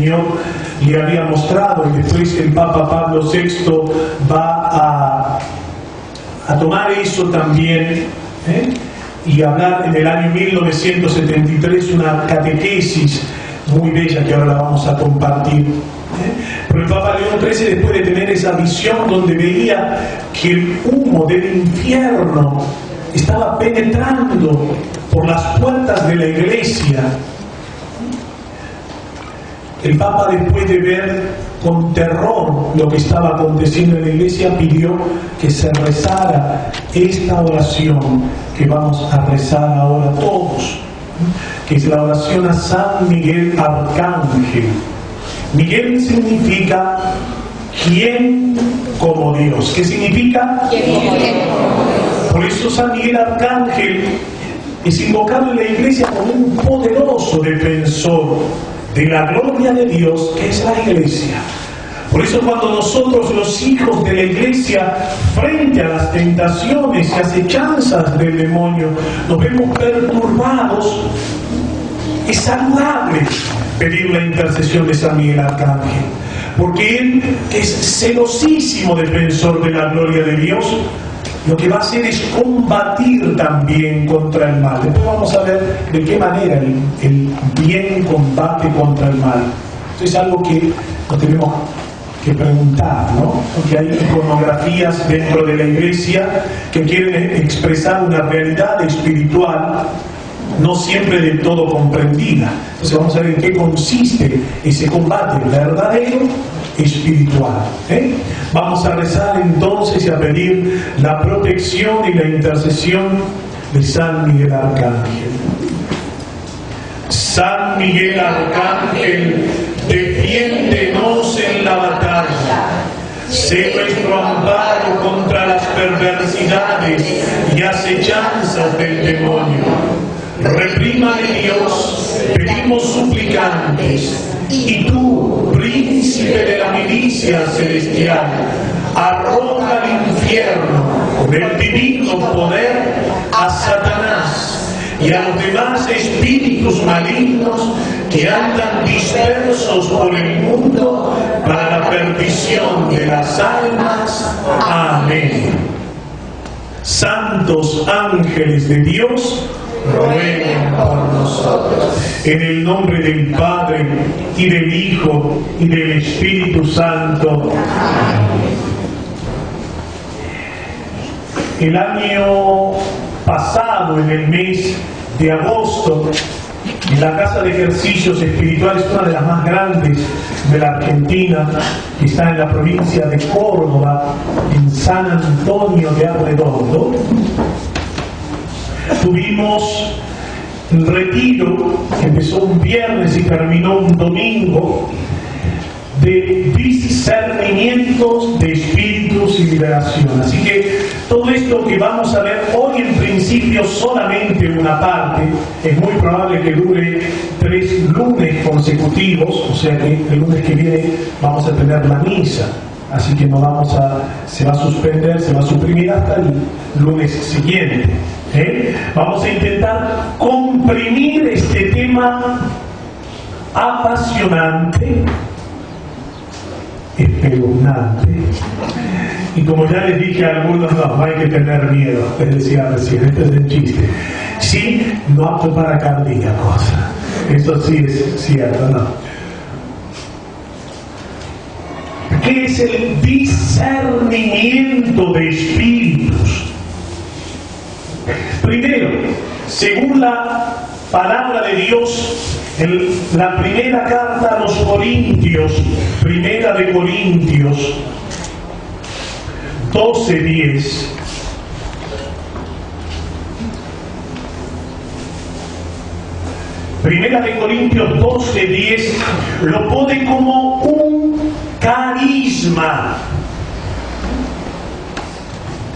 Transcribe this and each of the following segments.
Señor le había mostrado, y después el Papa Pablo VI va a tomar eso también, y hablar en el año 1973 una catequesis muy bella que ahora la vamos a compartir. Pero el Papa León XIII, después de tener esa visión donde veía que el humo del infierno estaba penetrando por las puertas de la iglesia, el Papa, después de ver con terror lo que estaba aconteciendo en la iglesia, pidió que se rezara esta oración que vamos a rezar ahora todos, que es la oración a San Miguel Arcángel. Miguel significa ¿quién como Dios? ¿Qué significa? ¿Quién como Dios? Por eso San Miguel Arcángel es invocado en la iglesia como un poderoso defensor de la gloria de Dios, que es la iglesia. Por eso cuando nosotros, los hijos de la iglesia, frente a las tentaciones y acechanzas del demonio, nos vemos perturbados, es saludable pedir la intercesión de San Miguel Arcángel, porque él, que es celosísimo defensor de la gloria de Dios, lo que va a hacer es combatir también contra el mal. Después vamos a ver de qué manera el bien combate contra el mal. Esto es algo que nos tenemos que preguntar, ¿no? Porque hay iconografías dentro de la iglesia que quieren expresar una realidad espiritual no siempre del todo comprendida. Entonces vamos a ver en qué consiste ese combate verdadero espiritual. Vamos a rezar entonces y a pedir la protección y la intercesión de San Miguel Arcángel. San Miguel Arcángel, defiéndenos en la batalla. Sé nuestro amparo contra las perversidades y acechanzas del demonio. Reprímale Dios, pedimos suplicantes, y tú, príncipe de la milicia celestial, arroja al infierno con el divino poder a Satanás y a los demás espíritus malignos que andan dispersos por el mundo para la perdición de las almas. Amén. Santos ángeles de Dios, rueguen por nosotros. En el nombre del Padre, y del Hijo, y del Espíritu Santo. Amén. El año pasado, en el mes de agosto, la Casa de Ejercicios Espirituales, una de las más grandes de la Argentina, que está en la provincia de Córdoba, en San Antonio de Arredondo, tuvimos un retiro que empezó un viernes y terminó un domingo, de discernimientos de espíritus y liberación. Así que todo esto que vamos a ver hoy, en principio solamente una parte, es muy probable que dure 3 lunes consecutivos, o sea que el lunes que viene vamos a tener la misa. Así que se va a suspender, se va a suprimir hasta el lunes siguiente. Vamos a intentar comprimir este tema apasionante, espeluznante, y como ya les dije a algunos, no hay que tener miedo, les decía recién, este es el chiste, sí, no apto para cardíacos, eso sí es cierto, ¿no? ¿Qué es el discernimiento de espíritus? Primero, según la palabra de Dios, en la primera carta a los Corintios, primera de Corintios 12:10, primera de Corintios 12:10 lo pone como un carisma.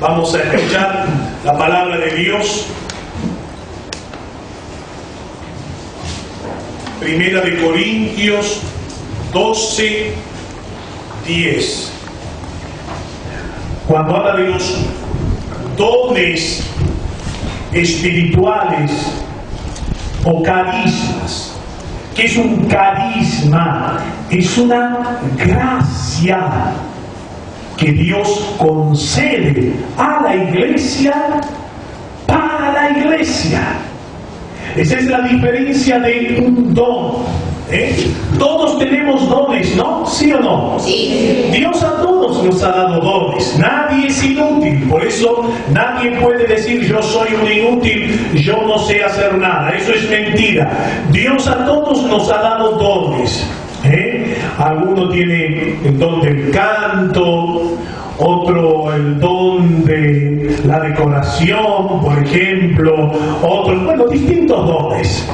Vamos a escuchar la palabra de Dios. Primera de Corintios 12:10. Cuando habla de los dones espirituales o carismas, ¿Qué es un carisma? Es una gracia que Dios concede a la iglesia para la iglesia. Esa es la diferencia de un don. Todos tenemos dones, ¿no? ¿Sí o no? Sí. Dios a todos nos ha dado dones. Nadie es inútil. Por eso nadie puede decir yo soy un inútil, yo no sé hacer nada. Eso es mentira. Dios a todos nos ha dado dones. Alguno tiene el don del canto, otro el don de la decoración, por ejemplo, otros, bueno, distintos dones.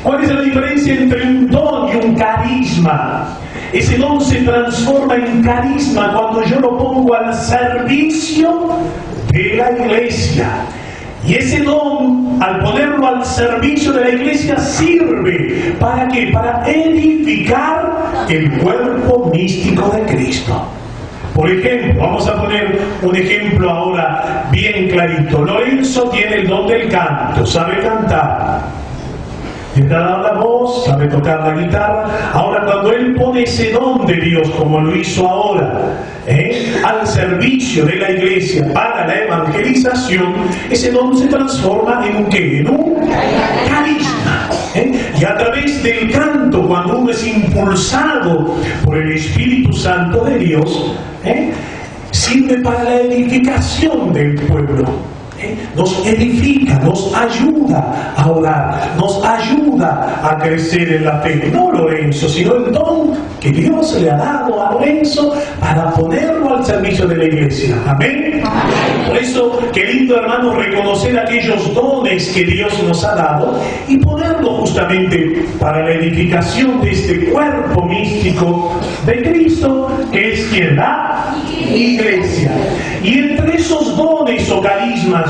¿Cuál es la diferencia entre un don y un carisma? Ese don se transforma en carisma cuando yo lo pongo al servicio de la iglesia. Y ese don, al ponerlo al servicio de la iglesia, sirve ¿para qué? Para edificar el cuerpo místico de Cristo. Por ejemplo, vamos a poner un ejemplo ahora bien clarito. Lorenzo tiene el don del canto, sabe cantar. Está dando la voz, sabe tocar la guitarra. Ahora, cuando él pone ese don de Dios, como lo hizo ahora, al servicio de la iglesia para la evangelización, ese don se transforma en un ¿qué? En un carisma. Y a través del canto, cuando uno es impulsado por el Espíritu Santo de Dios, sirve para la edificación del pueblo. Nos edifica, nos ayuda a orar, nos ayuda a crecer en la fe. No Lorenzo, sino el don que Dios le ha dado a Lorenzo para ponerlo al servicio de la iglesia. Amén. Por eso, qué lindo, hermano, reconocer aquellos dones que Dios nos ha dado y ponerlo justamente para la edificación de este cuerpo místico de Cristo, que es quien da iglesia. Y entre esos dones o carismas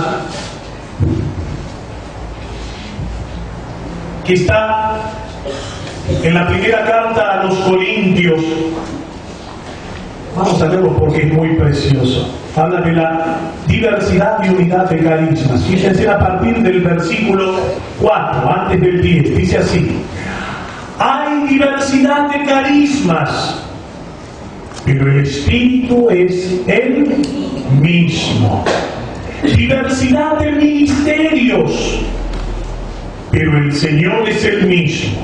que está en la primera carta a los Corintios, vamos a verlo porque es muy precioso. Habla de la diversidad y unidad de carismas. Fíjense a partir del versículo 4, antes del 10, dice así: hay diversidad de carismas, pero el Espíritu es el mismo. Diversidad de ministerios, pero el Señor es el mismo.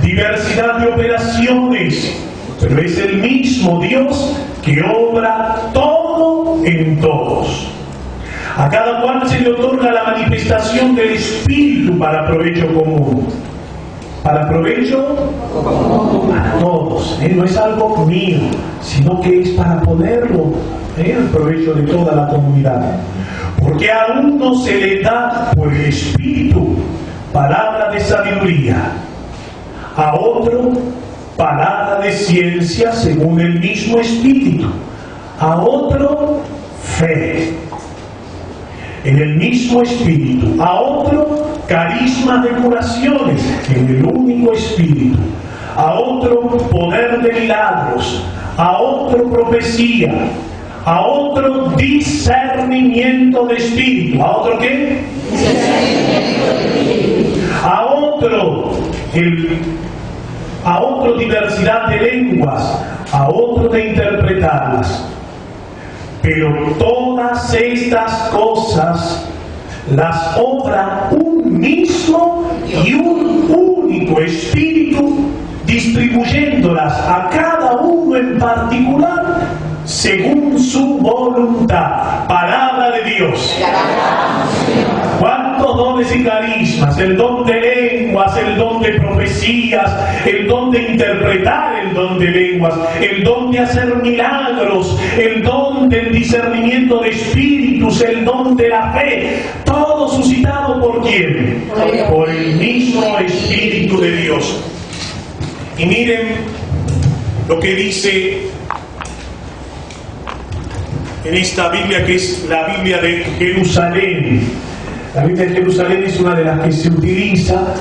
Diversidad de operaciones, pero es el mismo Dios que obra todo en todos. A cada cual se le otorga la manifestación del Espíritu para provecho común. Para provecho para todos. No es algo mío, sino que es para ponerlo al provecho de toda la comunidad. Porque a uno se le da por el Espíritu palabra de sabiduría, a otro palabra de ciencia según el mismo Espíritu, a otro fe en el mismo Espíritu, a otro carisma de curaciones en el único Espíritu, a otro poder de milagros, a otro profecía, a otro discernimiento de espíritu. ¿A otro qué? A otro diversidad de lenguas, a otro de interpretarlas. Pero todas estas cosas las obra un mismo y un único Espíritu, distribuyéndolas a cada uno en particular según su voluntad. Palabra de Dios. ¿Cuántos dones y carismas? El don de lenguas, el don de profecías, el don de interpretar, el don de lenguas, el don de hacer milagros, el don del discernimiento de espíritus, el don de la fe. Todo suscitado ¿por quién? Por el mismo Espíritu de Dios. Y miren lo que dice en esta Biblia, que es la Biblia de Jerusalén. La Biblia de Jerusalén es una de las que se utiliza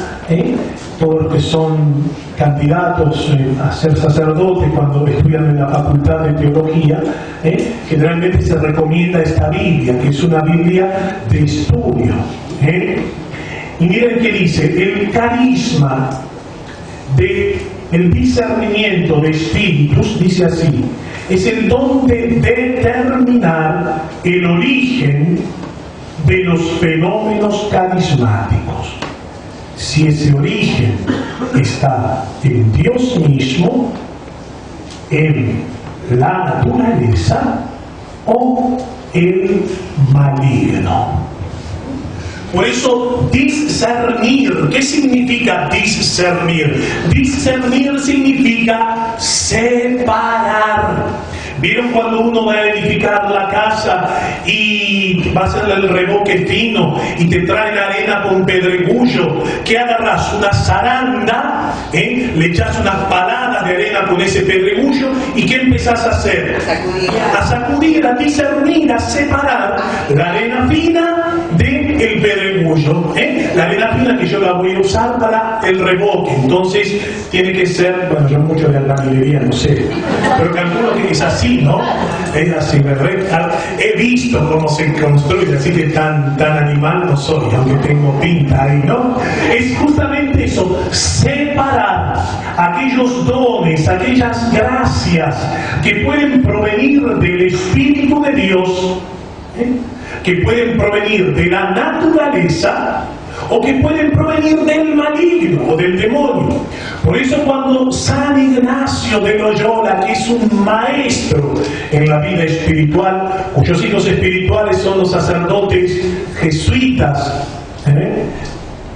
todos los que son candidatos a ser sacerdotes cuando estudian en la Facultad de Teología. Generalmente se recomienda esta Biblia, que es una Biblia de estudio. Y miren qué dice, el carisma del discernimiento de espíritus, dice así, es el don de determinar el origen de los fenómenos carismáticos. Si ese origen está en Dios mismo, en la naturaleza o el maligno. Por eso, discernir. ¿Qué significa discernir? Discernir significa separar. ¿Vieron cuando uno va a edificar la casa y va a hacer el revoque fino y te traen arena con pedregullo? ¿Qué agarras? Una zaranda, le echas unas paladas de arena con ese pedregullo y ¿qué empezás a hacer? A sacudir, a discernir, a separar la arena fina del pedregullo. La arena fina que yo la voy a usar para el revoque. Entonces tiene que ser, bueno, yo mucho de albañilería no sé, pero calculo que es así, ¿no? Es así, he visto cómo se construye, así que tan animal no soy, aunque tengo pinta ahí, ¿no? Es justamente eso, separar aquellos dones, aquellas gracias que pueden provenir del Espíritu de Dios, que pueden provenir de la naturaleza o que pueden provenir del maligno o del demonio. Por eso cuando San Ignacio de Loyola, que es un maestro en la vida espiritual, cuyos hijos espirituales son los sacerdotes jesuitas,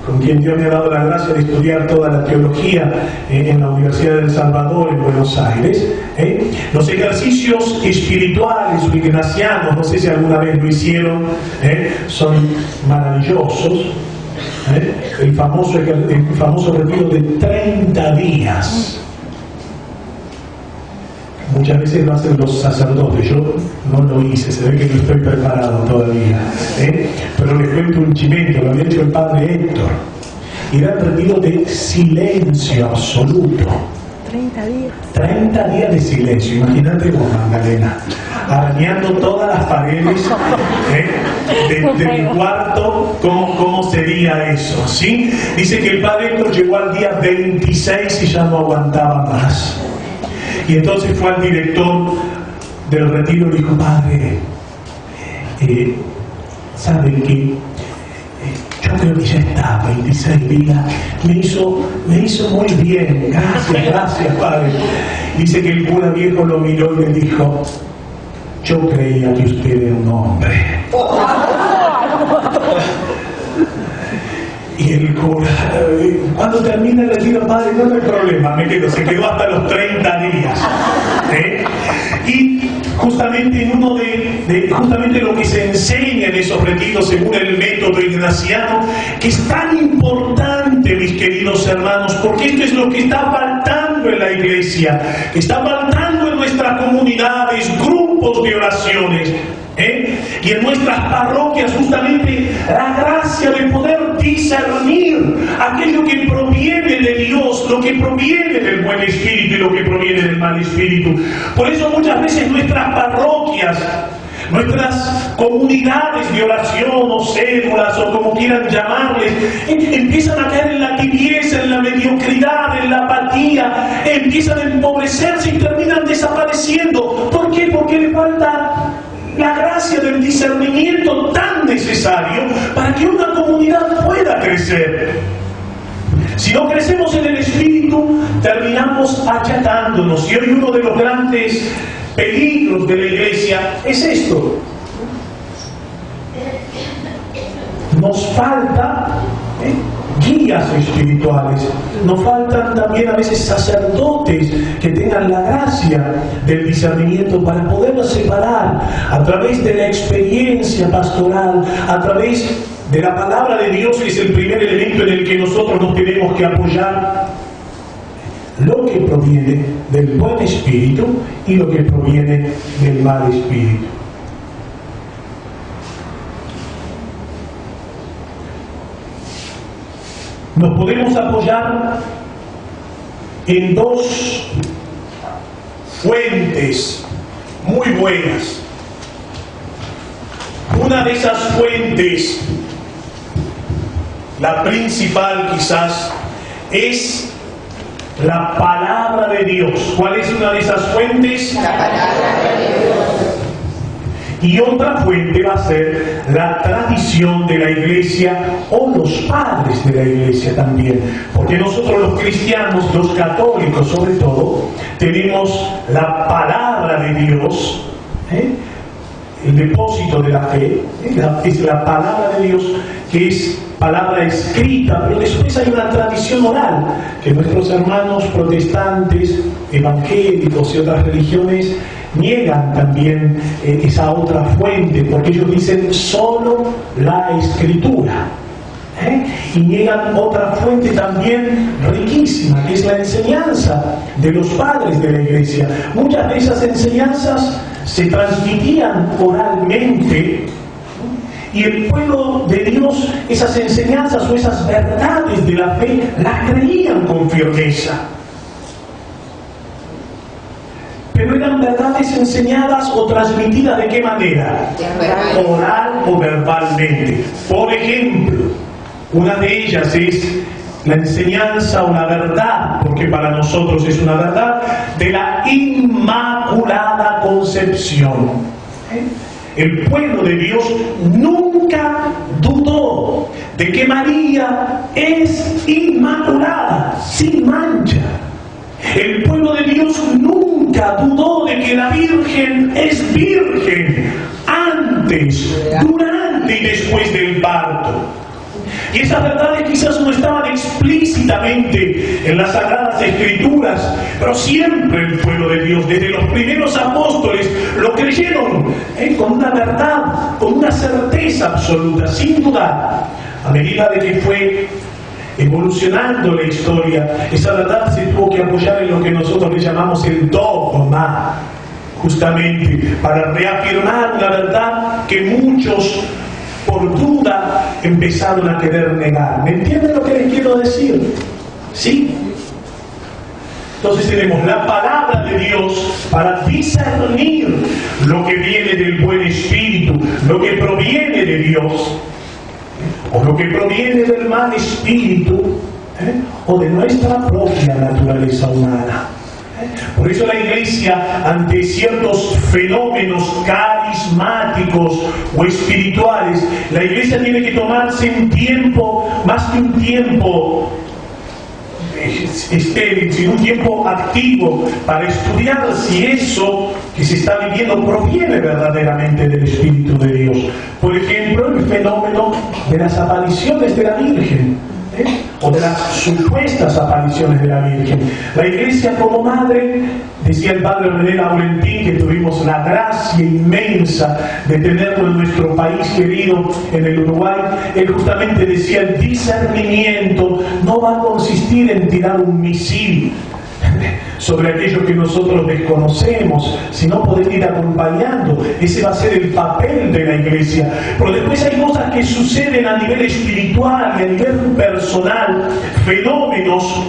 con quien Dios me ha dado la gracia de estudiar toda la teología en la Universidad de El Salvador, en Buenos Aires. Los ejercicios espirituales o ignacianos, no sé si alguna vez lo hicieron, son maravillosos. El famoso retiro de 30 días. Muchas veces lo hacen los sacerdotes, yo no lo hice, se ve que no estoy preparado todavía, pero les cuento un chimento, lo había hecho el padre Héctor, y era un retiro de silencio absoluto. 30 días. 30 días de silencio, imagínate vos, Magdalena, arañando todas las paredes de mi cuarto, ¿cómo sería eso? ¿Sí? Dice que el padre Héctor llegó al día 26 y ya no aguantaba más. Y entonces fue al director del retiro y dijo, padre, ¿sabe qué? Yo creo que ya está, 26 días, me hizo muy bien, gracias padre. Dice que el cura viejo lo miró y le dijo, yo creía que usted era un hombre. Y el cura, cuando termina el retiro, padre, no hay problema, se quedó hasta los 30 días. Y justamente en uno justamente lo que se enseña en esos retiros según el método ignaciano, que es tan importante, mis queridos hermanos, porque esto es lo que está faltando en la iglesia, que está faltando en nuestras comunidades, grupos de oraciones, y en nuestras parroquias, justamente la gracia de poder discernir aquello que proviene de Dios, lo que proviene del buen espíritu y lo que proviene del mal espíritu. Por eso muchas veces nuestras parroquias, nuestras comunidades de oración o cédulas o como quieran llamarles, empiezan a caer en la tibieza, en la mediocridad, en la apatía, empiezan a empobrecerse y terminan desapareciendo. ¿Por qué? Porque le falta la gracia del discernimiento tan necesario para que una comunidad pueda crecer. Si no crecemos en el espíritu, terminamos achatándonos. Y hoy uno de los grandes peligros de la iglesia es esto. Nos falta guías espirituales, nos faltan también a veces sacerdotes que tengan la gracia del discernimiento para poder separar a través de la experiencia pastoral, a través de la palabra de Dios, que es el primer elemento en el que nosotros nos tenemos que apoyar, lo que proviene del buen espíritu y lo que proviene del mal espíritu. Nos podemos apoyar en dos fuentes muy buenas. Una de esas fuentes la principal quizás, es la palabra de Dios. ¿Cuál es una de esas fuentes? La palabra de Dios. Y otra fuente va a ser la tradición de la iglesia o los padres de la iglesia también. Porque nosotros los cristianos, los católicos sobre todo, tenemos la palabra de Dios, el depósito de la fe, es la palabra de Dios, que es palabra escrita, pero después hay una tradición oral, que nuestros hermanos protestantes, evangélicos y otras religiones niegan también esa otra fuente, porque ellos dicen solo la escritura. Y niegan otra fuente también riquísima, que es la enseñanza de los padres de la iglesia. Muchas de esas enseñanzas se transmitían oralmente, y el pueblo de Dios esas enseñanzas o esas verdades de la fe las creían con firmeza. Pero eran verdades enseñadas o transmitidas ¿de qué manera? Oral o verbalmente. Por ejemplo, una de ellas es la enseñanza o la verdad, porque para nosotros es una verdad, de la Inmaculada Concepción. El pueblo de Dios nunca dudó de que María es inmaculada, sin mancha. El pueblo de Dios nunca dudó de que la Virgen es virgen antes, durante y después del parto. Y esas verdades quizás no estaban explícitamente en las Sagradas Escrituras, pero siempre el pueblo de Dios, desde los primeros apóstoles, lo creyeron con una verdad, con una certeza absoluta, sin dudar. A medida de que fue evolucionando la historia, esa verdad se tuvo que apoyar en lo que nosotros le llamamos el dogma, justamente para reafirmar una verdad que muchos por duda empezaron a querer negar. ¿Me entienden lo que les quiero decir? ¿Sí? Entonces tenemos la palabra de Dios para discernir lo que viene del buen espíritu, lo que proviene de Dios, o lo que proviene del mal espíritu, o de nuestra propia naturaleza humana. Por eso la iglesia, ante ciertos fenómenos carismáticos o espirituales, la iglesia tiene que tomarse un tiempo, más que un tiempo estéril, sino un tiempo activo para estudiar si eso que se está viviendo proviene verdaderamente del Espíritu de Dios. Por ejemplo, el fenómeno de las apariciones de la Virgen, o de las supuestas apariciones de la Virgen. La Iglesia como madre, decía el padre René Laurentín, que tuvimos la gracia inmensa de tenerlo en nuestro país querido, en el Uruguay, él justamente decía: el discernimiento no va a consistir en tirar un misil sobre aquello que nosotros desconocemos, sino poder ir acompañando. Ese va a ser el papel de la iglesia. Pero después hay cosas que suceden a nivel espiritual y a nivel personal, fenómenos,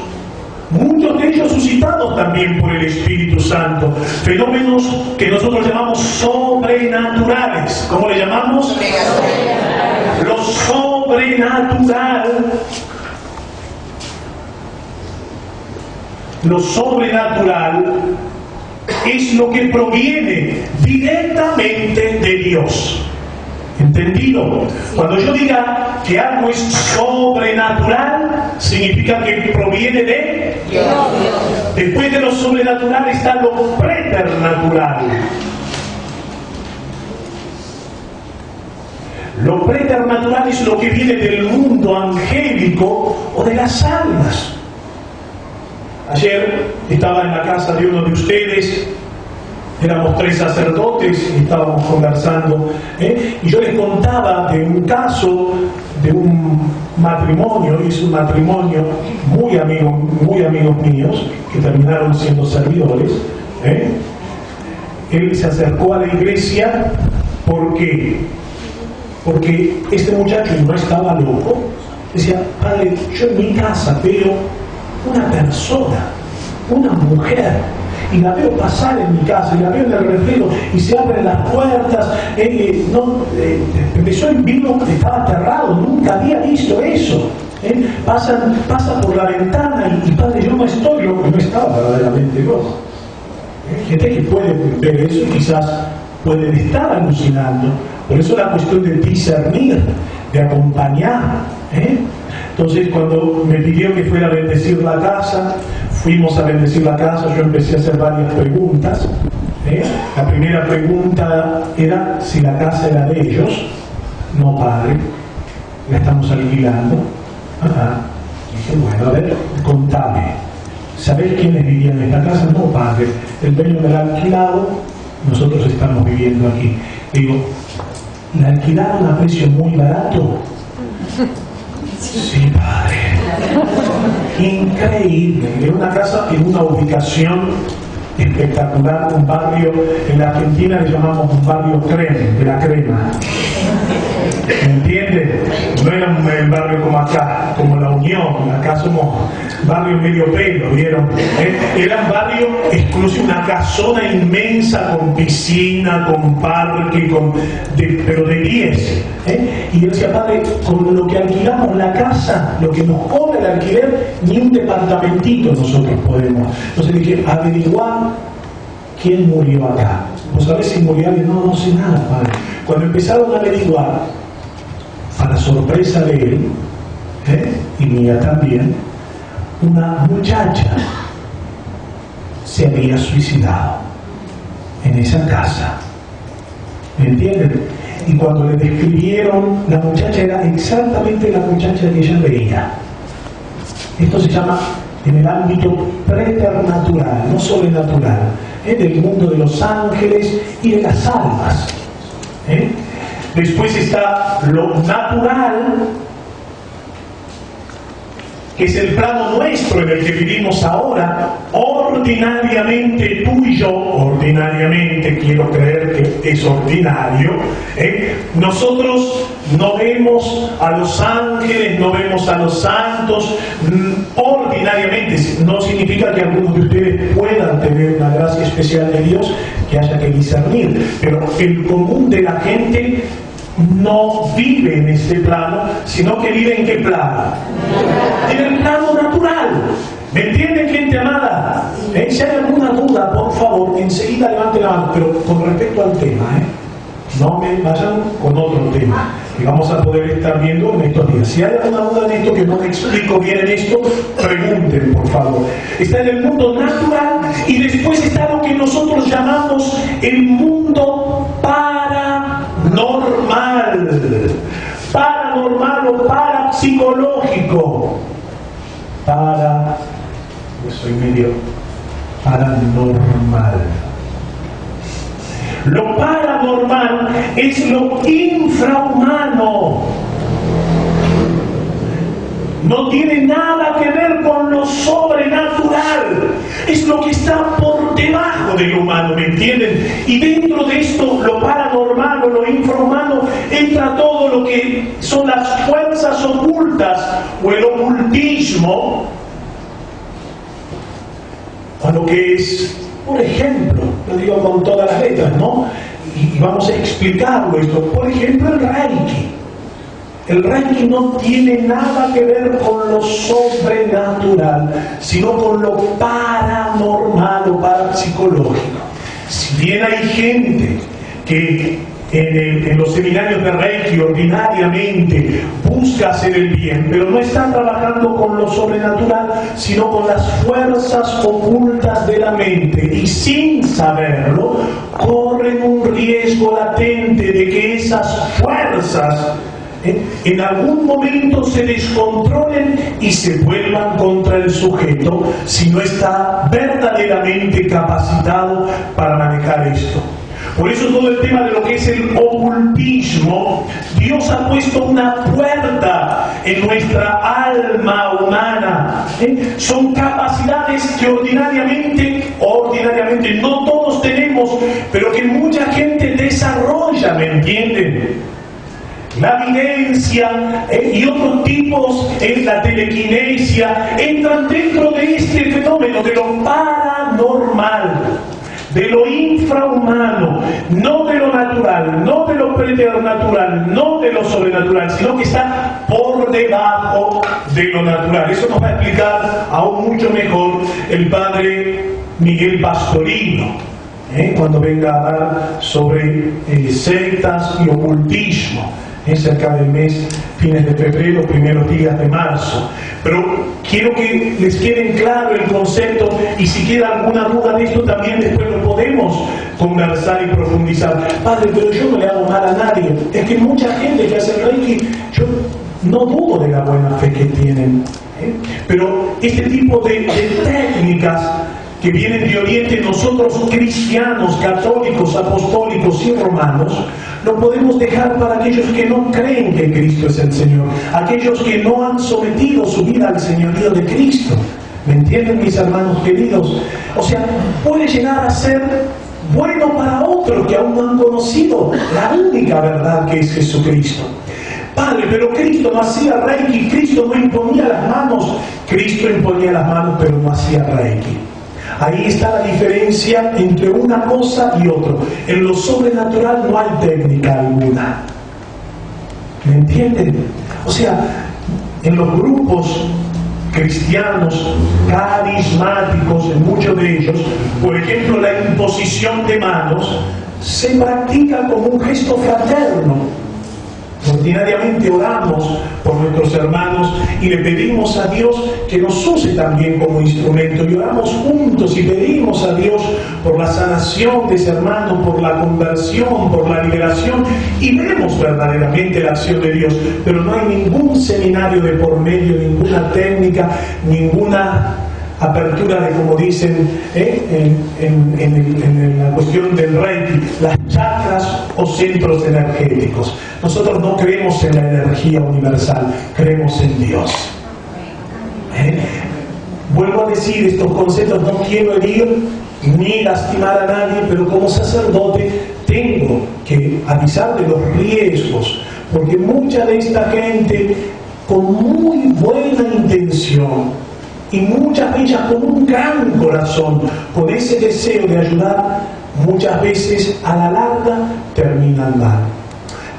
muchos de ellos suscitados también por el Espíritu Santo, fenómenos que nosotros llamamos sobrenaturales. ¿Cómo le llamamos? Lo sobrenatural. Lo sobrenatural es lo que proviene directamente de Dios. ¿Entendido? Cuando yo diga que algo es sobrenatural, significa que proviene de Dios. Después de lo sobrenatural está lo preternatural. Lo preternatural es lo que viene del mundo angélico o de las almas. Ayer estaba en la casa de uno de ustedes, éramos 3 sacerdotes y estábamos conversando, y yo les contaba de un caso de un matrimonio, y es un matrimonio muy amigos míos, que terminaron siendo servidores. Él se acercó a la iglesia porque este muchacho no estaba loco. Decía: padre, yo en mi casa veo una persona, una mujer, y la veo pasar en mi casa, y la veo en el reflejo, y se abren las puertas. Empezó el vino, estaba aterrado, nunca había visto eso. Pasa por la ventana y padre, yo no estoy loco, no estaba verdaderamente loco. Gente que puede ver eso y quizás pueden estar alucinando. Por eso la cuestión de discernir, de acompañar. Entonces, cuando me pidió que fuera a bendecir la casa, fuimos a bendecir la casa. Yo empecé a hacer varias preguntas. La primera pregunta era si la casa era de ellos. No, padre, la estamos alquilando. Dije, bueno, a ver, contame. ¿Sabés quiénes vivían en esta casa? No, padre, el dueño me la ha alquilado, nosotros estamos viviendo aquí. Digo, ¿la alquilaron a precio muy barato? Sí, padre. Increíble. Era una casa en una ubicación espectacular, un barrio, en la Argentina le llamamos un barrio creme, de la crema. ¿Me entiende? No era un barrio como acá, como la Unión, acá somos barrio medio pelo, ¿vieron? Era un barrio exclusivo, una casona inmensa con piscina, con parque, pero de 10. Y yo decía, padre, con lo que alquilamos la casa, lo que nos cobra el alquiler, ni un departamentito nosotros podemos. Entonces dije, averiguar quién murió acá. ¿Vos sabés si murió alguien? No sé nada, padre. Cuando empezaron a averiguar, para sorpresa de él, y mía también, una muchacha se había suicidado en esa casa. ¿Me entienden? Y cuando le describieron, la muchacha era exactamente la muchacha que ella veía. Esto se llama en el ámbito preternatural, no sobrenatural, del mundo de los ángeles y de las almas. Después está lo natural, que es el plano nuestro en el que vivimos ahora. Ordinariamente tú y yo, ordinariamente quiero creer que es ordinario, nosotros no vemos a los ángeles, no vemos a los santos, ordinariamente. No significa que algunos de ustedes puedan tener una gracia especial de Dios que haya que discernir, pero el común de la gente no vive en este plano, sino que vive en qué plano, en el plano natural. ¿Me entienden, gente amada? Si hay alguna duda, por favor, enseguida levanten la mano, pero con respecto al tema, no me vayan con otro tema que vamos a poder estar viendo en estos días. Si hay alguna duda en esto que no me explico bien en esto, pregunten, por favor. Está en el mundo natural y después está lo que nosotros llamamos el mundo paranormal. Paranormal o parapsicológico. Yo soy medio paranormal. Lo paranormal es lo infrahumano. No tiene nada que ver con lo sobrenatural. Es lo que está por debajo de lo humano, ¿me entienden? Y dentro de esto, lo paranormal o lo infrahumano, entra todo lo que son las fuerzas ocultas o el ocultismo, o lo que es, por ejemplo, lo digo con todas las letras, ¿no? Y vamos a explicarlo esto. Por ejemplo, el Reiki. El Reiki no tiene nada que ver con lo sobrenatural, sino con lo paranormal o parapsicológico. Si bien hay gente que en los seminarios de Reiki ordinariamente busca hacer el bien, pero no está trabajando con lo sobrenatural, sino con las fuerzas ocultas de la mente, y sin saberlo corren un riesgo latente de que esas fuerzas en algún momento se descontrolen y se vuelvan contra el sujeto si no está verdaderamente capacitado para manejar esto. Por eso todo el tema de lo que es el ocultismo, Dios ha puesto una puerta en nuestra alma humana. Son capacidades que ordinariamente no todos tenemos, pero que mucha gente desarrolla, ¿me entienden? La videncia y otros tipos, la telequinesia, entran dentro de este fenómeno de lo paranormal. de lo infrahumano, no de lo natural, no de lo preternatural, no de lo sobrenatural, sino que está por debajo de lo natural. Eso nos va a explicar aún mucho mejor el padre Miguel Pastorino, cuando venga a hablar sobre sectas y ocultismo, cerca del mes, fines de febrero, primeros días de marzo. Pero quiero que les quede claro el concepto, y si queda alguna duda de esto también después lo podemos conversar y profundizar. Padre, pero yo no le hago mal a nadie. Es que mucha gente que hace el Reiki, yo no dudo de la buena fe que tienen, pero este tipo de técnicas que vienen de Oriente, nosotros cristianos, católicos, apostólicos y romanos, lo podemos dejar para aquellos que no creen que Cristo es el Señor, aquellos que no han sometido su vida al señorío de Cristo. ¿Me entienden, mis hermanos queridos? O sea, puede llegar a ser bueno para otros que aún no han conocido la única verdad que es Jesucristo. Padre, pero Cristo no hacía Reiki, Cristo no imponía las manos. Cristo imponía las manos, pero no hacía Reiki. Ahí está la diferencia entre una cosa y otro. En lo sobrenatural no hay técnica alguna. ¿Me entienden? O sea, en los grupos cristianos carismáticos, en muchos de ellos, por ejemplo, la imposición de manos se practica como un gesto fraterno. Ordinariamente oramos por nuestros hermanos y le pedimos a Dios que nos use también como instrumento, y oramos juntos y pedimos a Dios por la sanación de ese hermano, por la conversión, por la liberación, y vemos verdaderamente la acción de Dios. Pero no hay ningún seminario de por medio, ninguna técnica, ninguna apertura de, como dicen en la cuestión del Reiki, las chakras o centros energéticos. Nosotros no creemos en la energía universal, creemos en Dios. Vuelvo a decir, estos conceptos no quiero herir ni lastimar a nadie, pero como sacerdote tengo que avisar de los riesgos, porque mucha de esta gente con muy buena intención, y muchas de ellas con un gran corazón, con ese deseo de ayudar, muchas veces a la larga terminan mal.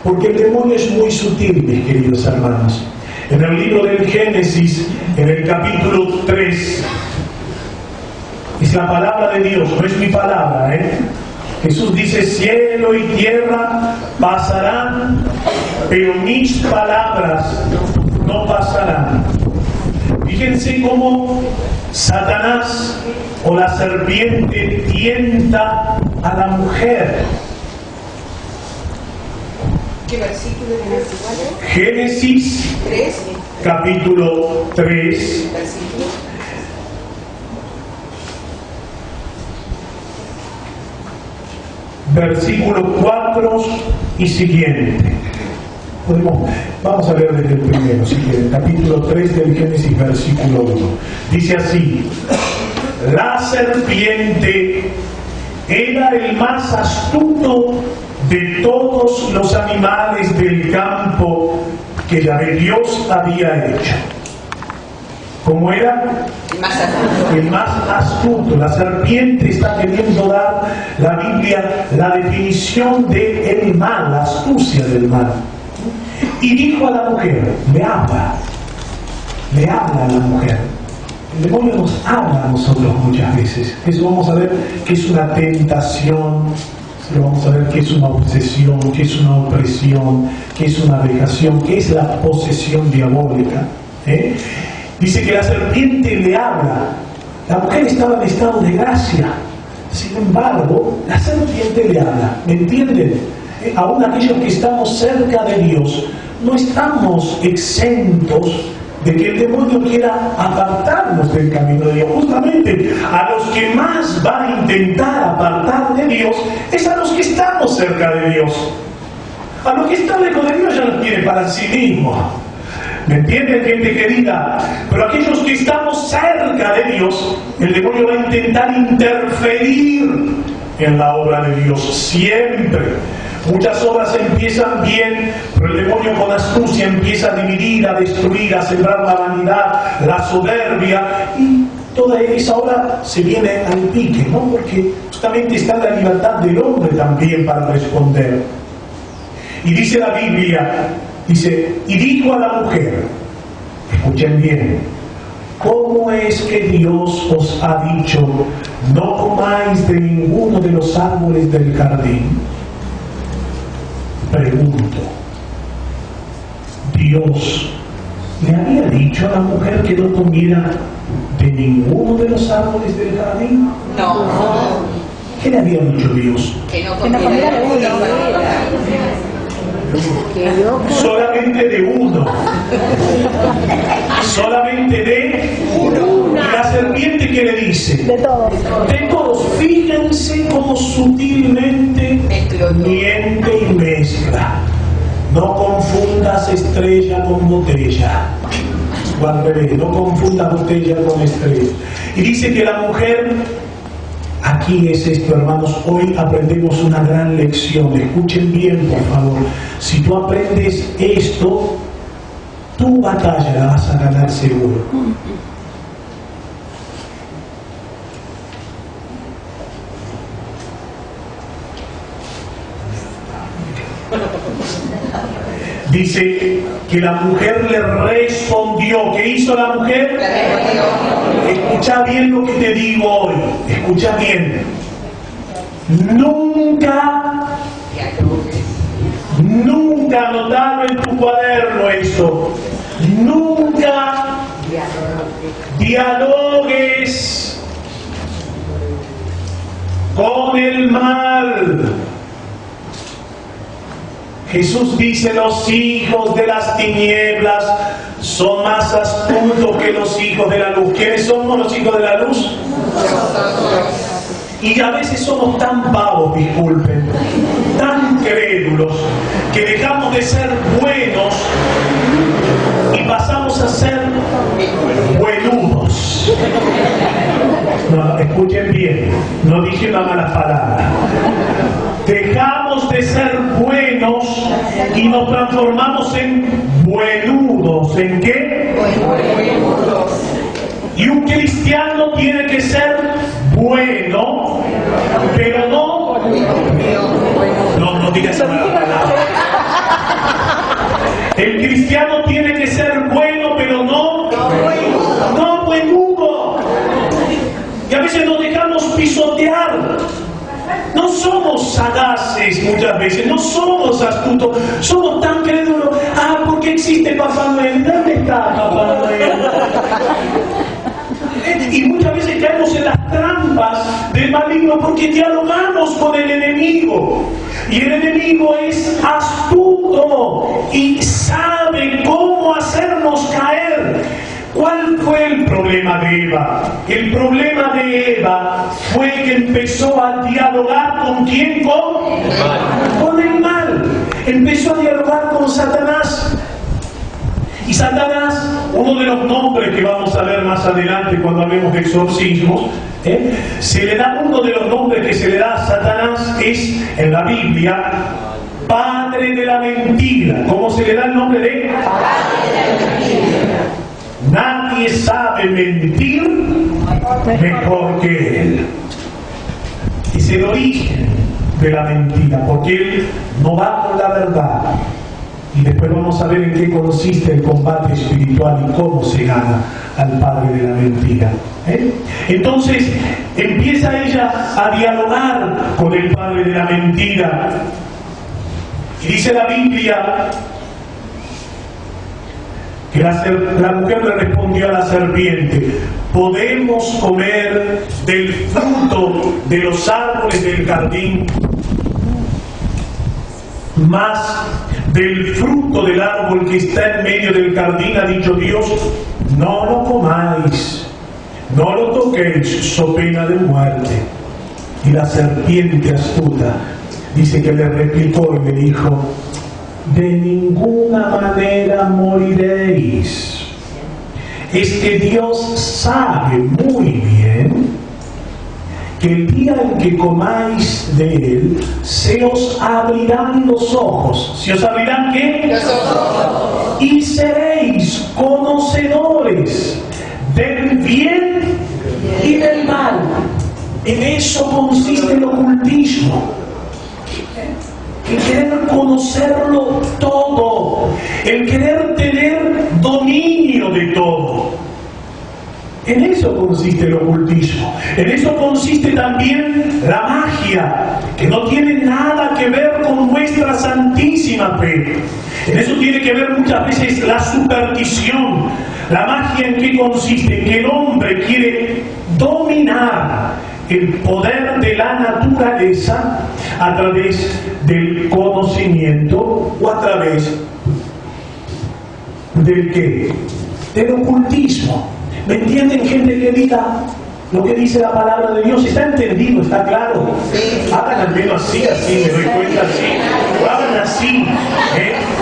Porque el demonio es muy sutil, mis queridos hermanos. En el libro del Génesis, en el capítulo 3, es la palabra de Dios, no es mi palabra, Jesús dice: cielo y tierra pasarán, pero mis palabras no pasarán. Fíjense cómo Satanás o la serpiente tienta a la mujer. ¿Qué versículo es? Génesis 3, capítulo 3, versículo 4 y siguiente. Vamos a leer desde el primero, si quieren, capítulo 3 del Génesis, versículo 1. Dice así: la serpiente era el más astuto de todos los animales del campo que Yahvé Dios había hecho. ¿Cómo era? El más astuto. La serpiente está queriendo dar la Biblia la definición de el mal, la astucia del mal. Y dijo a la mujer, le habla a la mujer. El demonio nos habla a nosotros muchas veces. Eso vamos a ver que es una tentación, vamos a ver que es una obsesión, que es una opresión, que es una vejación, que es la posesión diabólica. Dice que la serpiente le habla. La mujer estaba en estado de gracia. Sin embargo, la serpiente le habla. ¿Me entienden? Aún aquellos que estamos cerca de Dios, no estamos exentos de que el demonio quiera apartarnos del camino de Dios. Justamente a los que más va a intentar apartar de Dios es a los que estamos cerca de Dios. A los que están lejos de Dios ya los quiere para sí mismo. ¿Me entienden, gente querida? Pero aquellos que estamos cerca de Dios, el demonio va a intentar interferir en la obra de Dios siempre. Muchas obras empiezan bien, pero el demonio con astucia empieza a dividir, a destruir, a sembrar la vanidad, la soberbia, y toda esa obra se viene al pique, ¿no? ¿Por que justamente está en la libertad del hombre también para responder. Y dice la Biblia, dice, y dijo a la mujer, escuchen bien, ¿cómo es que Dios os ha dicho, no comáis de ninguno de los árboles del jardín? Pregunto, ¿Dios le había dicho a la mujer que no comiera de ninguno de los árboles del jardín? No. ¿Qué le había dicho Dios? Que no comiera de uno. Solamente de uno. Solamente de uno. Y la serpiente, ¿qué le dice? De todos. De todos. Fíjense cómo sutilmente miente y mezcla. No confundas estrella con botella. O al revés, no confundas botella con estrella. Y dice que la mujer, aquí es esto, hermanos, hoy aprendemos una gran lección. Escuchen bien, por favor. Si tú aprendes esto, tu batalla la vas a ganar seguro. Dice que la mujer le respondió. ¿Qué hizo la mujer? Escucha bien lo que te digo hoy. Escucha bien. Nunca anotalo en tu cuaderno esto. Nunca dialogues con el mal. Jesús dice, los hijos de las tinieblas son más astutos que los hijos de la luz. ¿Quiénes somos los hijos de la luz? Y a veces somos tan pavos, disculpen, tan crédulos, que dejamos de ser buenos y pasamos a ser buenudos. No, escuchen bien, no dije una mala palabra. Dejamos de ser buenos y nos transformamos en buenudos. ¿En qué? Buenudos. Y un cristiano tiene que ser bueno, pero no digas esa mala palabra. El cristiano tiene que ser bueno, pero no buenudo. Y a veces nos dejamos pisotear. No somos sagaces muchas veces, no somos astutos, somos tan crédulos. ¿Por qué existe Papá Noel? ¿Dónde está Papá Noel? Y muchas veces caemos en las trampas del maligno porque dialogamos con el enemigo. Y el enemigo es astuto y sabe cómo hacernos caer. ¿Cuál fue el problema de Eva? El problema de Eva fue que empezó a dialogar ¿con quién? Con el mal. Empezó a dialogar con Satanás. Y Satanás, uno de los nombres que vamos a ver más adelante cuando hablemos de exorcismos, se le da uno de los nombres que se le da a Satanás es en la Biblia padre de la mentira. ¿Cómo se le da el nombre de? Padre de la mentira. Nadie sabe mentir mejor que él. Es el origen de la mentira, porque él no va con la verdad. Y después vamos a ver en qué consiste el combate espiritual y cómo se gana al padre de la mentira. Entonces empieza ella a dialogar con el padre de la mentira. Y dice la Biblia que la mujer le respondió a la serpiente: ¿podemos comer del fruto de los árboles del jardín? Más del fruto del árbol que está en medio del jardín, ha dicho Dios, no lo comáis, no lo toquéis, so pena de muerte. Y la serpiente astuta dice que le replicó y le dijo: de ninguna manera moriréis. Es que Dios sabe muy bien que el día en que comáis de él, se os abrirán los ojos. ¿Se os abrirán qué? Los ojos. Y seréis conocedores del bien y del mal. En eso consiste el ocultismo. El querer conocerlo todo, el querer tener dominio de todo. En eso consiste el ocultismo. En eso consiste también la magia, que no tiene nada que ver con nuestra santísima fe. En eso tiene que ver muchas veces la superstición. La magia, ¿en qué consiste? En que el hombre quiere dominar el poder de la naturaleza a través del conocimiento o a través del ¿qué? Del ocultismo. ¿Me entienden, gente querida? Lo que dice la palabra de Dios está entendido, está claro. Hagan al menos así, me doy cuenta así. O hagan así,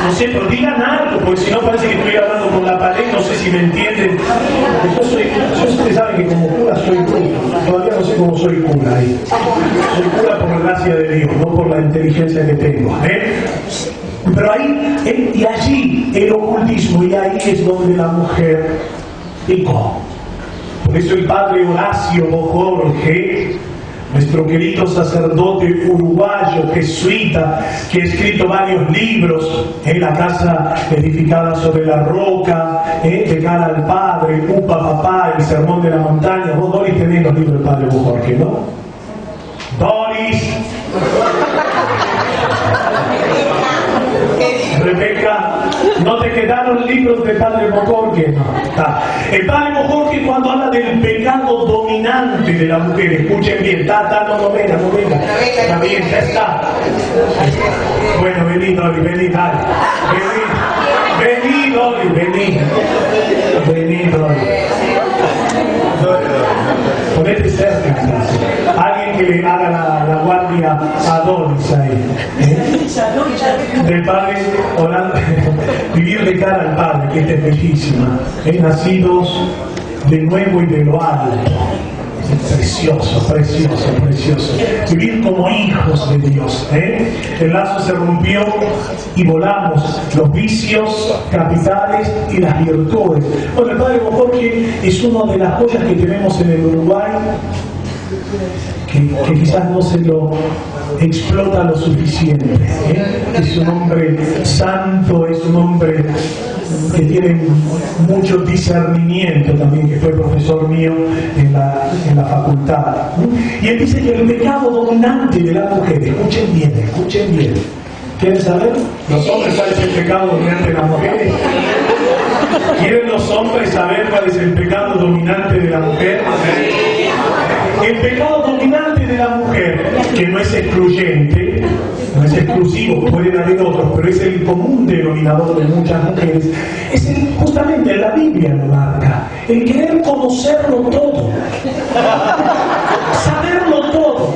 no sé, pero digan algo, porque si no parece que estoy hablando con la pared, no sé si me entienden. Yo ustedes saben que como cura soy cura, todavía no sé cómo soy cura ahí. Soy cura por la gracia de Dios, no por la inteligencia que tengo. Pero ahí, y allí el ocultismo, y ahí es donde la mujer picó. Por eso el padre Horacio Jorge, nuestro querido sacerdote uruguayo, jesuita, que ha escrito varios libros, La casa edificada sobre la roca, De cara al padre, Upa Papá, El sermón de la montaña. Vos, Doris, tenés los libros del padre Jorge, ¿no? Doris. Rebeca, ¿no te quedaron libros del padre Jorge? No. Está. El padre Jorge, cuando habla del pecado dominante de la mujer, escuchen bien, no venga. Está bien, ya está. Bueno, vení, Dori, vení, dale. Vení, Dori, vení, Dori. Ponete cerca, entonces. Alguien que le haga la guardia a Doris ahí. Del padre orando, vivir de cara al padre, que esta es bellísima. Nacidos de nuevo y de lo alto. Precioso. Vivir como hijos de Dios. El lazo se rompió y volamos los vicios capitales y las virtudes. Bueno, el padre Jorge es una de las joyas que tenemos en el Uruguay, que quizás no se lo explota lo suficiente. Es un hombre santo, es un hombre que tiene mucho discernimiento también, que fue profesor mío en la facultad. Y él dice que el pecado dominante de la mujer, escuchen bien. ¿Quieren saber? ¿Los hombres cuál es el pecado dominante de las mujeres? ¿Quieren los hombres saber cuál es el pecado dominante de la mujer? El pecado dominante de la mujer, que no es excluyente, no es exclusivo, pueden haber otros, pero es el común denominador de muchas mujeres, es justamente la Biblia lo marca, el querer conocerlo todo, saberlo todo.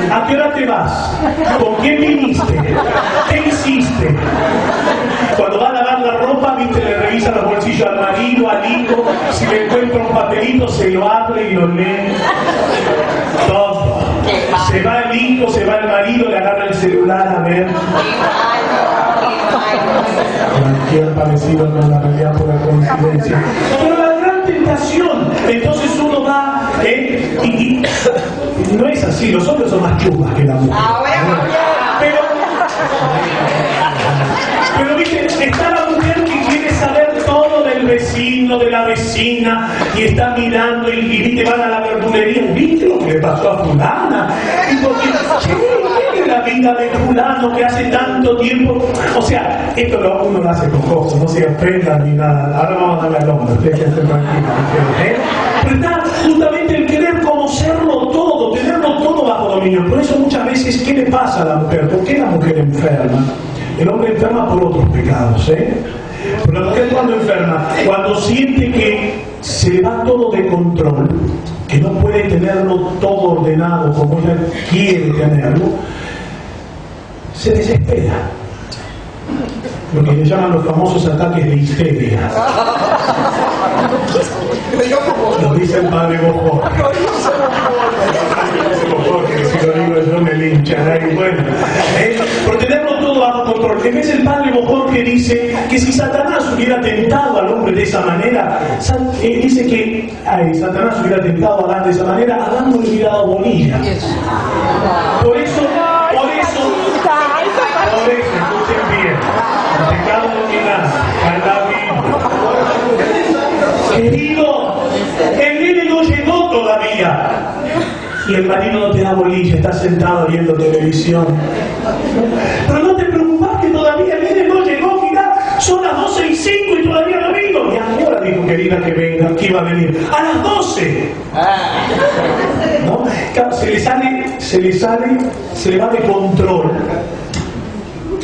¿A qué hora te vas? ¿Con quién viniste? ¿Qué hiciste? Cuando va a lavar la ropa, viste, le revisa los bolsillos al marido, al hijo, si le encuentra un papelito, se lo abre y lo lee. Todo. Se va el hijo, se va el marido, le agarra el celular a ver. Cualquier parecido con la realidad por la coincidencia. Pero la gran tentación, entonces uno va, y no es así, los hombres son más chupas que la mujer. Pero viste, está la mujer que quiere saber todo del vecino, de la vecina, y está mirando y viste, van a la verdulería, viste lo que le pasó a fulana, y porque ¿qué la vida de fulano que hace tanto tiempo? O sea, esto uno lo hace con cosas, no se ofenda ni nada. Ahora vamos a darle al hombre, ustedes que estén tranquilos, pero está justamente el querer conocerlo todo, tenerlo todo bajo dominio. Por eso muchas veces, ¿qué le pasa a la mujer? ¿Por qué la mujer enferma? El hombre enferma por otros pecados, Pero la mujer cuando enferma, cuando siente que se le va todo de control, que no puede tenerlo todo ordenado como ella quiere tenerlo, se desespera. Lo que le llaman los famosos ataques de histeria. Lo dice el padre Jorge. Porque si lo digo yo me linchan. Bueno, por tenerlo todo bajo control. en vez el padre Jorge dice que si Satanás hubiera tentado al hombre de esa manera, dice que Satanás hubiera tentado a Adán de esa manera, Adán no le hubiera dado bolilla. Por eso, escuchen bien, el pecado dominante, querido, el nene no llegó todavía. Y el marido no te da bolilla, está sentado viendo televisión. Pero no te preocupes que todavía el nene no llegó, mira, son las 12:05 y todavía no vino. ¿Y a qué hora dijo querida que venga, que iba a venir? A las 12. ¿No? Claro, se le va de control.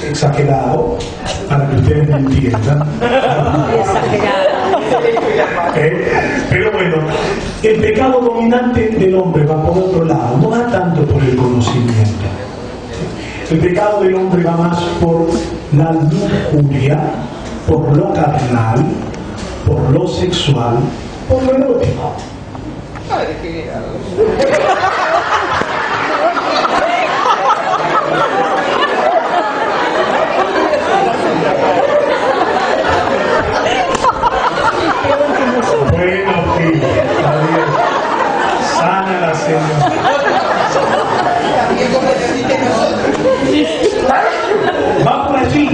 Exagerado, para que ustedes me entiendan. Pero bueno, el pecado dominante del hombre va por otro lado, no va tanto por el conocimiento. El pecado del hombre va más por la lujuria, por lo carnal, por lo sexual, por lo erótico. Bueno, sí, está bien. Sana la señora. Va por allí,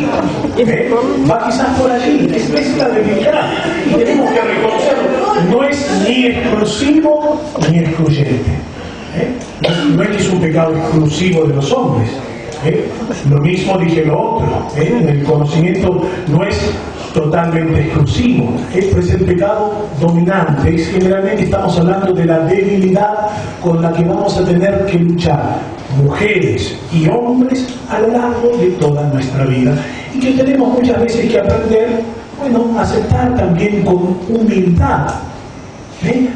va quizás por allí. Es la debilidad. Y tenemos que reconocerlo. No es ni exclusivo ni excluyente. No es que es un pecado exclusivo de los hombres. Lo mismo dije lo otro. El conocimiento no es totalmente exclusivo. Esto es el pecado dominante. Generalmente estamos hablando de la debilidad con la que vamos a tener que luchar, mujeres y hombres, a lo largo de toda nuestra vida. Y que tenemos muchas veces que aprender, a aceptar también con humildad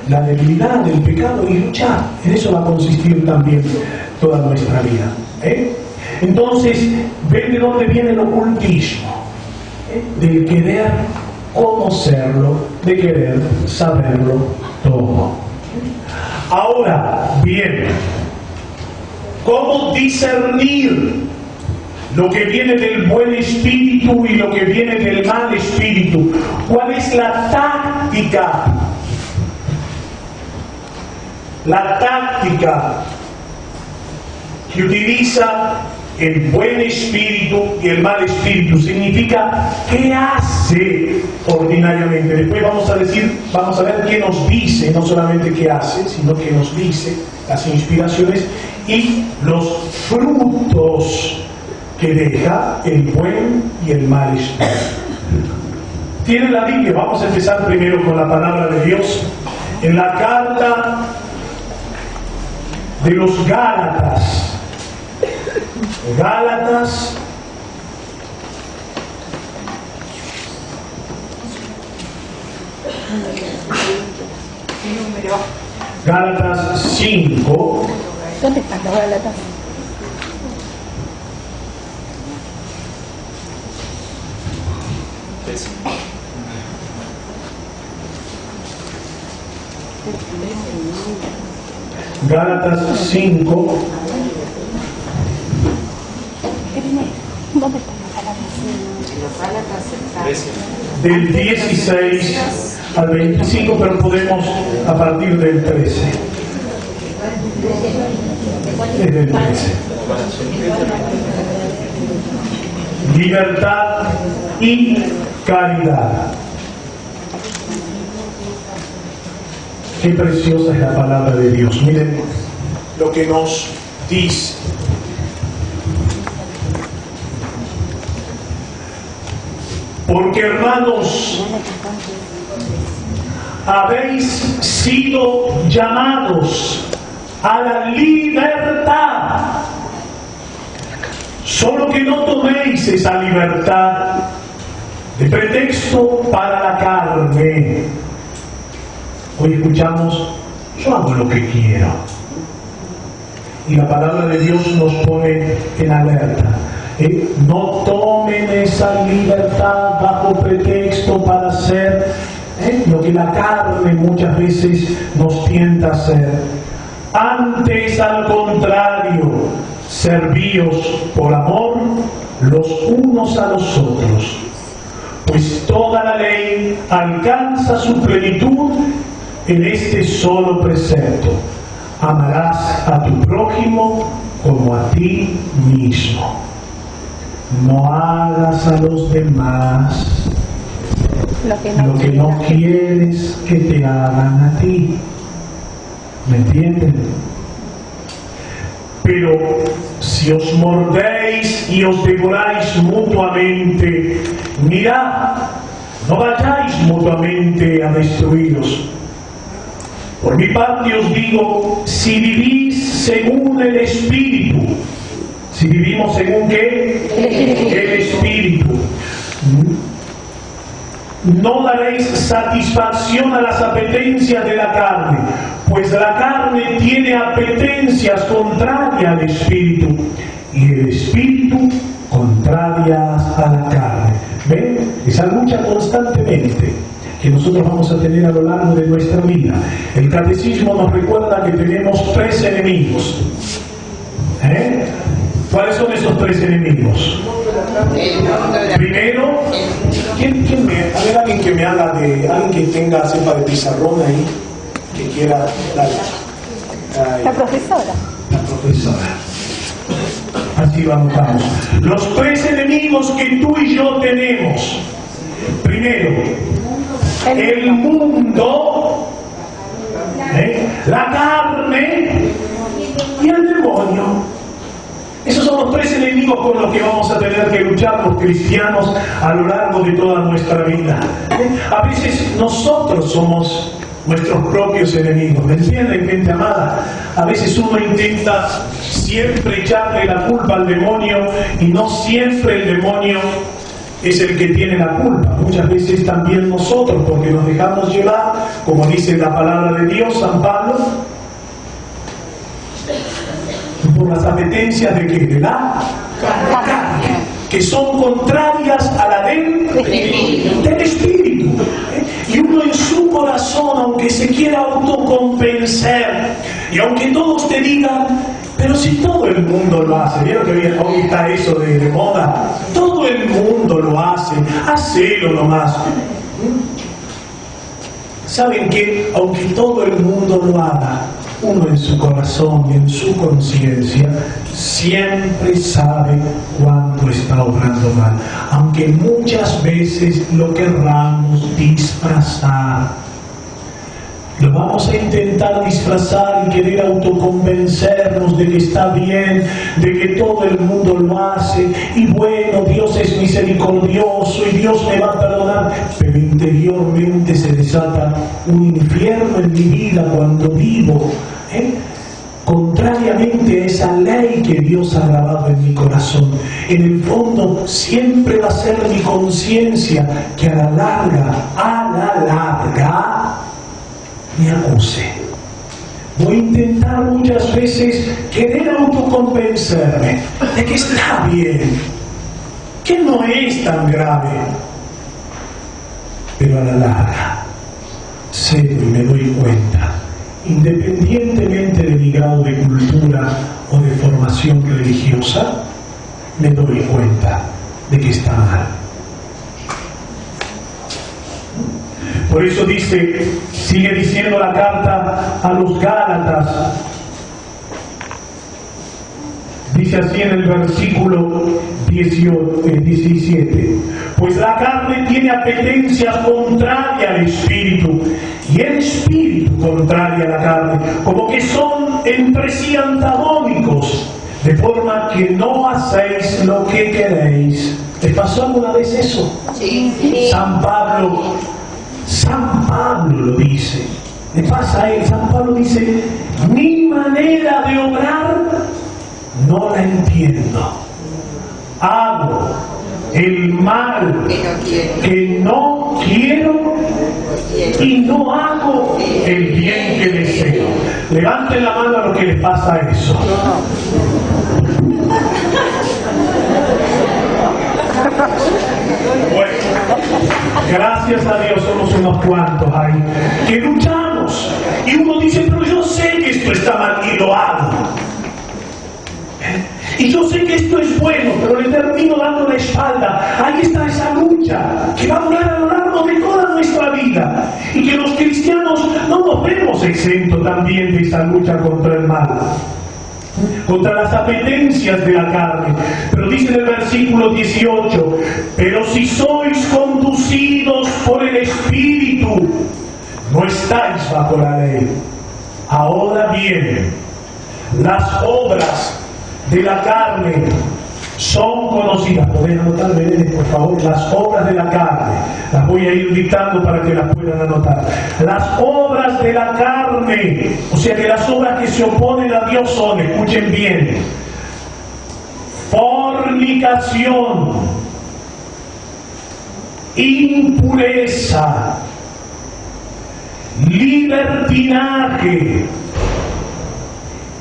la debilidad del pecado y luchar. En eso va a consistir también toda nuestra vida. Entonces, ven de dónde viene el ocultismo. De querer conocerlo, de querer saberlo todo. Ahora, bien, ¿cómo discernir lo que viene del buen espíritu y lo que viene del mal espíritu? ¿Cuál es la táctica? La táctica que utiliza el buen espíritu y el mal espíritu significa qué hace ordinariamente. Después vamos a ver qué nos dice, no solamente qué hace, sino qué nos dice, las inspiraciones y los frutos que deja el buen y el mal espíritu. Tiene la Biblia, vamos a empezar primero con la palabra de Dios, en la carta de los Gálatas. Gálatas 5. ¿Dónde están los Gálatas? Gálatas 5. ¿Dónde están los Gálatas? Del 16 al 25, pero podemos a partir del 13. Desde el 13. Libertad y caridad. Qué preciosa es la palabra de Dios. Miren lo que nos dice. Porque, hermanos, habéis sido llamados a la libertad. Solo que no toméis esa libertad de pretexto para la carne. Hoy escuchamos, yo hago lo que quiero. Y la palabra de Dios nos pone en alerta. No tomen esa libertad bajo pretexto para hacer lo que la carne muchas veces nos tienta a hacer. Antes, al contrario, servíos por amor los unos a los otros, pues toda la ley alcanza su plenitud en este solo precepto: amarás a tu prójimo como a ti mismo. No hagas a los demás lo que no quieres que te hagan a ti. ¿Me entienden? Pero si os mordéis y os devoráis mutuamente, mirad, no vayáis mutuamente a destruiros. Por mi parte os digo, si vivís según el Espíritu, si vivimos según ¿qué? El Espíritu. No daréis satisfacción a las apetencias de la carne, pues la carne tiene apetencias contrarias al Espíritu, y el Espíritu contrarias a la carne. ¿Ven? Esa lucha constantemente que nosotros vamos a tener a lo largo de nuestra vida. El catecismo nos recuerda que tenemos 3 enemigos. ¿Cuáles son esos 3 enemigos? Primero, alguien que me haga alguien que sepa de pizarrón ahí, que quiera, dale. La profesora. La profesora. Así vamos. Los 3 enemigos que tú y yo tenemos. Primero, el mundo, la carne y el demonio. Esos son los 3 enemigos con los que vamos a tener que luchar los cristianos a lo largo de toda nuestra vida. A veces nosotros somos nuestros propios enemigos, ¿me entienden, gente amada? A veces uno intenta siempre echarle la culpa al demonio y no siempre el demonio es el que tiene la culpa. Muchas veces también nosotros, porque nos dejamos llevar, como dice la palabra de Dios, San Pablo, por las apetencias de ¿qué? De la carne, que son contrarias a la del Espíritu. Y uno en su corazón, aunque se quiera autoconvencer, y aunque todos te digan, pero si todo el mundo lo hace, ¿vieron que hoy está eso de moda? Todo el mundo lo hace, hacelo nomás. ¿Saben qué? Aunque todo el mundo lo haga, uno en su corazón y en su conciencia siempre sabe cuándo está obrando mal, aunque muchas veces lo querramos disfrazar. Lo vamos a intentar disfrazar y querer autoconvencernos de que está bien, de que todo el mundo lo hace, y bueno, Dios es misericordioso y Dios me va a perdonar, pero interiormente se desata un infierno en mi vida cuando vivo contrariamente a esa ley que Dios ha grabado en mi corazón. En el fondo siempre va a ser mi conciencia que a la larga me acuse. Voy a intentar muchas veces querer autoconvencerme de que está bien, que no es tan grave, pero a la larga cedo y me doy cuenta, independientemente de mi grado de cultura o de formación religiosa, me doy cuenta de que está mal. Por eso sigue diciendo la carta a los Gálatas, dice así en el versículo 17, pues la carne tiene apetencias contrarias al Espíritu, y el Espíritu contraria a la carne, como que son entre sí antagónicos, de forma que no hacéis lo que queréis. ¿Les pasó alguna vez eso? Sí. San Pablo lo dice. ¿Le pasa a él? San Pablo dice, mi manera de obrar no la entiendo. Hago el mal que no quiero y no hago el bien que deseo. Levanten la mano a lo que les pasa a eso. Bueno, gracias a Dios somos unos cuantos ahí que luchamos, y uno dice, pero yo sé que esto está mal y lo hago. Y yo sé que esto es bueno, pero le termino dando la espalda. Ahí está esa lucha que va a durar a lo largo de toda nuestra vida. Y que los cristianos no nos vemos exentos también de esa lucha contra el mal, contra las apetencias de la carne. Pero dice en el versículo 18: pero si sois conducidos por el Espíritu, no estáis bajo la ley. Ahora bien, las obras de la carne son conocidas. ¿Podés anotar, Belén, por favor? Las obras de la carne. Las voy a ir dictando para que las puedan anotar. Las obras de la carne, o sea que las obras que se oponen a Dios son, escuchen bien: fornicación, impureza, libertinaje,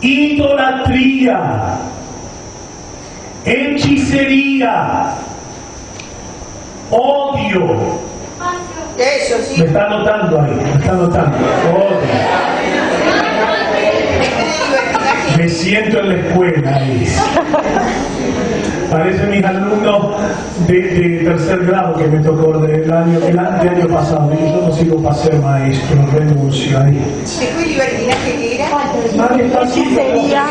idolatría, hechicería, odio. Eso sí. Me está anotando ahí, me está anotando. Odio. Me siento en la escuela ahí. Parecen mis alumnos de tercer grado que me tocó el año pasado. Y yo no sigo para ser maestro, renuncio ahí. ¿Después libertinaje qué era? Hechicería,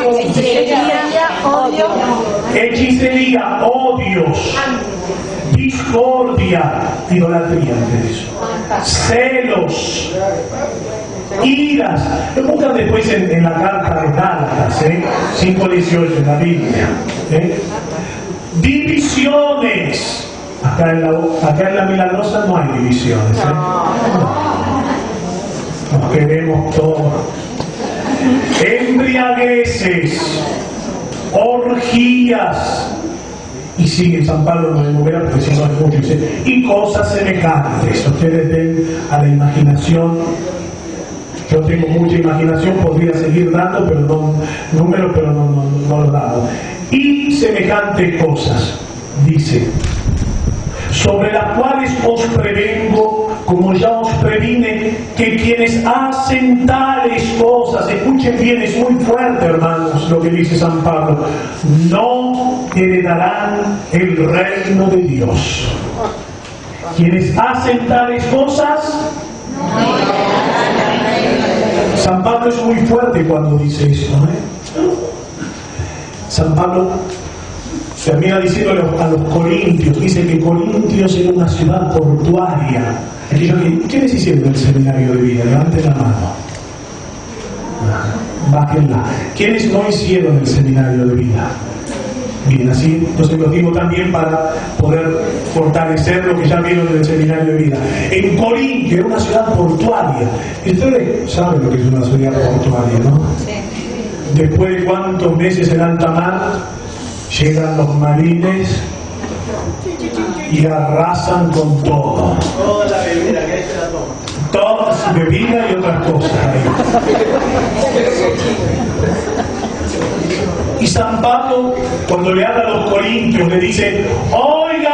odio. Hechicería, odios, discordia, idolatría ante eso, celos, iras. Lo buscan después en la carta de Gálatas, 5:18 en la Biblia. Divisiones. Acá en la Milagrosa no hay divisiones. Nos queremos todos. Embriagueces, orgías. Y sigue San Pablo, no demoverá porque si no es mucho, dice, y cosas semejantes. Ustedes ven a la imaginación. Yo tengo mucha imaginación, podría seguir dando, pero no números, pero no lo damos. Y semejantes cosas, dice, sobre las cuales os prevengo, como ya os previne, que quienes hacen tales cosas, escuchen bien, es muy fuerte, hermanos, lo que dice San Pablo, no heredarán el reino de Dios. Quienes hacen tales cosas, San Pablo es muy fuerte cuando dice esto, San Pablo termina diciendo a los corintios, dice que Corintios era una ciudad portuaria. ¿Quiénes hicieron el seminario de vida? Levanten la mano. Bájenla. ¿Quiénes no hicieron el seminario de vida? Bien, así entonces lo digo también para poder fortalecer lo que ya vieron en el seminario de vida. En Corintio era una ciudad portuaria. Y ustedes saben lo que es una ciudad portuaria, ¿no? Sí. Después de cuántos meses en alta mar, llegan los marines y arrasan con todo. Toda la bebida que hay se la toma. Todas bebida y otras cosas ahí. Y San Pablo, cuando le habla a los corintios, le dice, oiga,